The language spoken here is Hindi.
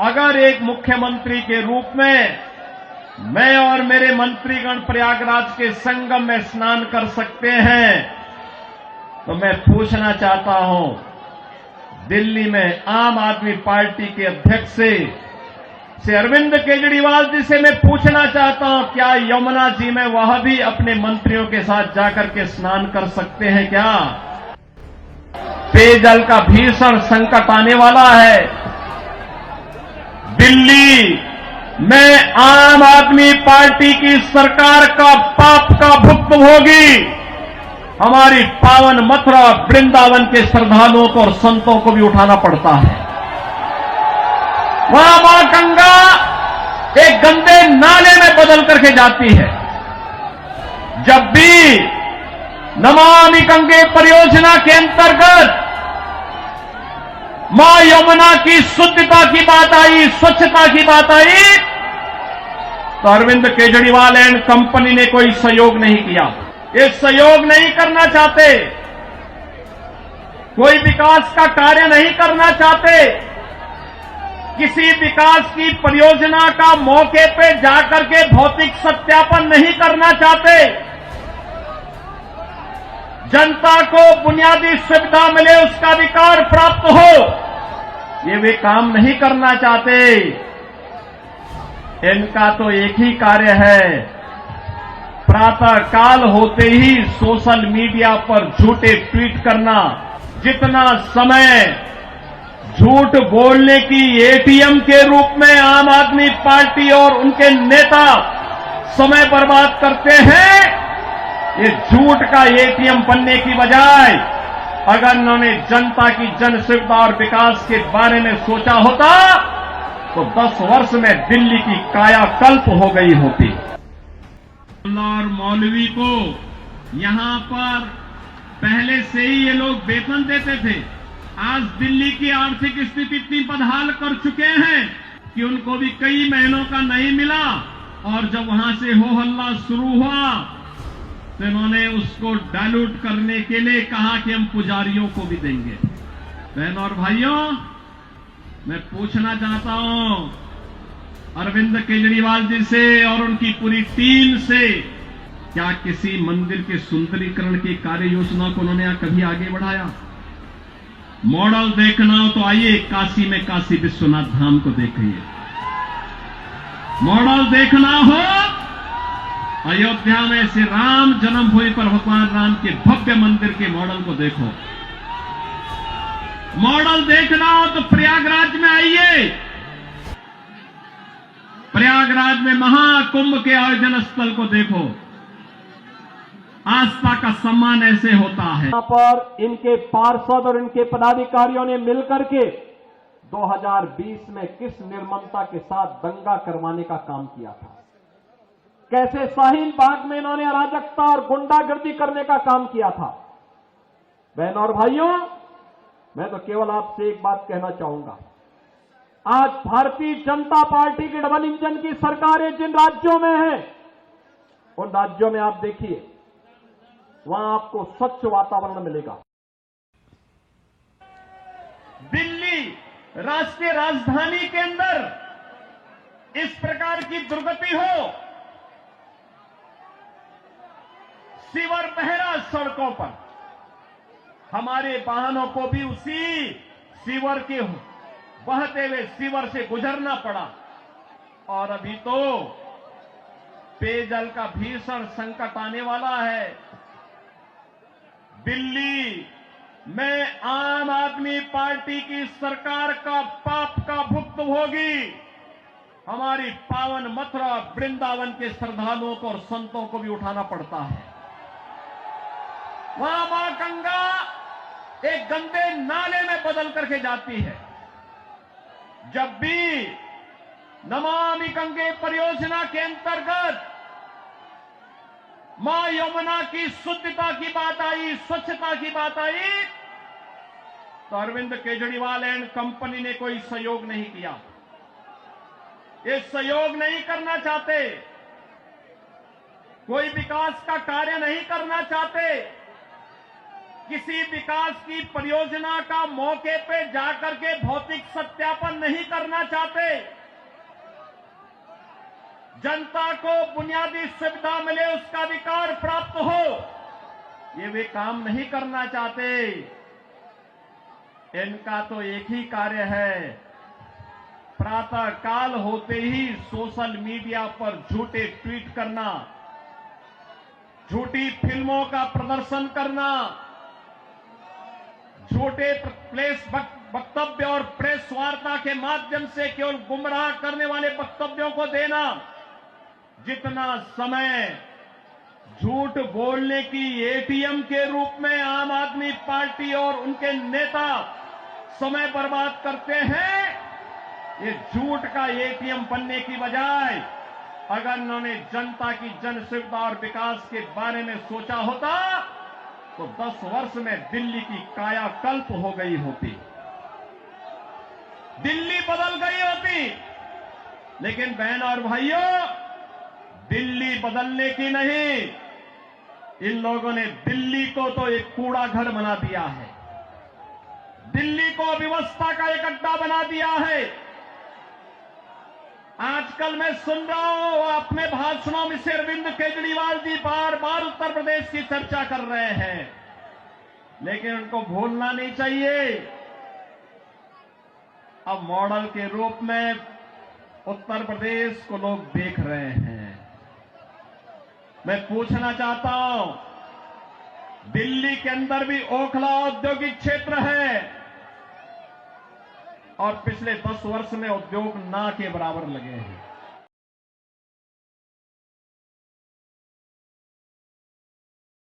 अगर एक मुख्यमंत्री के रूप में मैं और मेरे मंत्रीगण प्रयागराज के संगम में स्नान कर सकते हैं, तो मैं पूछना चाहता हूं, दिल्ली में आम आदमी पार्टी के अध्यक्ष से अरविंद केजरीवाल जी से मैं पूछना चाहता हूं, क्या यमुना जी में वह भी अपने मंत्रियों के साथ जाकर के स्नान कर सकते हैं क्या? पेयजल का भीषण संकट आने वाला है। दिल्ली में आम आदमी पार्टी की सरकार का पाप का भुक्तभोगी हमारी पावन मथुरा वृंदावन के श्रद्धालुओं को और संतों को भी उठाना पड़ता है। वहां मां गंगा एक गंदे नाले में बदल करके जाती है। जब भी नमामि गंगे परियोजना के अंतर्गत मां यमुना की शुद्धता की बात आई, स्वच्छता की बात आई, तो अरविंद केजरीवाल एंड कंपनी ने कोई सहयोग नहीं किया। ये सहयोग नहीं करना चाहते, कोई विकास का कार्य नहीं करना चाहते, किसी विकास की परियोजना का मौके पे जाकर के भौतिक सत्यापन नहीं करना चाहते, जनता को बुनियादी सुविधा मिले, उसका अधिकार प्राप्त हो, ये वे काम नहीं करना चाहते। इनका तो एक ही कार्य है, प्रातः काल होते ही सोशल मीडिया पर झूठे ट्वीट करना। जितना समय झूठ बोलने की एटीएम के रूप में आम आदमी पार्टी और उनके नेता समय बर्बाद करते हैं, ये झूठ का एटीएम बनने की बजाय अगर उन्होंने जनता की जन सुविधा और विकास के बारे में सोचा होता तो 10 वर्ष में दिल्ली की कायाकल्प हो गई होती। और मौलवी को यहां पर पहले से ही ये लोग वेतन देते थे। आज दिल्ली की आर्थिक स्थिति इतनी बदहाल कर चुके हैं कि उनको भी कई महीनों का नहीं मिला, और जब वहां से हो हल्ला शुरू हुआ तो इन्होंने उसको डाइल्यूट करने के लिए कहा कि हम पुजारियों को भी देंगे। बहनों और भाइयों, मैं पूछना चाहता हूं अरविंद केजरीवाल जी से और उनकी पूरी टीम से, क्या किसी मंदिर के सुंदरीकरण की कार्य योजना को उन्होंने कभी आगे बढ़ाया? मॉडल देखना हो तो आइए काशी में काशी विश्वनाथ धाम को देखिए। मॉडल देखना हो अयोध्या में श्री राम जन्मभूमि पर भगवान राम के भव्य मंदिर के मॉडल को देखो। मॉडल देखना हो तो प्रयागराज में आइए। प्रयागराज में महाकुंभ के आयोजन स्थल को देखो। आस्था का सम्मान ऐसे होता है। यहां पर इनके पार्षद और इनके पदाधिकारियों ने मिलकर के 2020 में किस निर्ममता के साथ दंगा करवाने का काम किया था, कैसे शाहीन बाग में इन्होंने अराजकता और गुंडागर्दी करने का काम किया था। बहनों और भाइयों, मैं तो केवल आपसे एक बात कहना चाहूंगा, आज भारतीय जनता पार्टी की डबल इंजन की सरकारें जिन राज्यों में है, उन राज्यों में आप देखिए, वहां आपको स्वच्छ वातावरण मिलेगा। दिल्ली राष्ट्रीय राजधानी के अंदर इस प्रकार की दुर्गति हो, सीवर बह रहा सड़कों पर, हमारे वाहनों को भी उसी सीवर के बहते हुए सीवर से गुजरना पड़ा। और अभी तो पेयजल का भीषण संकट आने वाला है। दिल्ली में आम आदमी पार्टी की सरकार का पाप का भुक्तभोगी हमारी पावन मथुरा वृंदावन के श्रद्धालुओं को और संतों को भी उठाना पड़ता है। वहां मां गंगा एक गंदे नाले में बदल करके जाती है। जब भी नमामि गंगे परियोजना के अंतर्गत मां यमुना की शुद्धता की बात आई, स्वच्छता की बात आई, तो अरविंद केजरीवाल एंड कंपनी ने कोई सहयोग नहीं किया। ये सहयोग नहीं करना चाहते, कोई विकास का कार्य नहीं करना चाहते, किसी विकास की परियोजना का मौके पे जाकर के भौतिक सत्यापन नहीं करना चाहते। जनता को बुनियादी सुविधा मिले, उसका अधिकार प्राप्त हो, ये वे काम नहीं करना चाहते। इनका तो एक ही कार्य है, प्रातः काल होते ही सोशल मीडिया पर झूठे ट्वीट करना, झूठी फिल्मों का प्रदर्शन करना, झूठे प्रेस वक्तव्य और प्रेस वार्ता के माध्यम से केवल गुमराह करने वाले वक्तव्यों को देना। जितना समय झूठ बोलने की एटीएम के रूप में आम आदमी पार्टी और उनके नेता समय बर्बाद करते हैं, ये झूठ का एटीएम बनने की बजाय अगर उन्होंने जनता की जन सुविधा और विकास के बारे में सोचा होता तो 10 वर्ष में दिल्ली की कायाकल्प हो गई होती, दिल्ली बदल गई होती। लेकिन बहन और भाइयों, दिल्ली बदलने की नहीं, इन लोगों ने दिल्ली को तो एक कूड़ा घर बना दिया है, दिल्ली को अव्यवस्था का एक अड्डा बना दिया है। आजकल मैं सुन रहा हूं अपने भाषणों में से अरविंद केजरीवाल जी बार बार उत्तर प्रदेश की चर्चा कर रहे हैं, लेकिन उनको भूलना नहीं चाहिए अब मॉडल के रूप में उत्तर प्रदेश को लोग देख रहे हैं। मैं पूछना चाहता हूं, दिल्ली के अंदर भी ओखला औद्योगिक क्षेत्र है और पिछले 10 वर्ष में उद्योग ना के बराबर लगे हैं।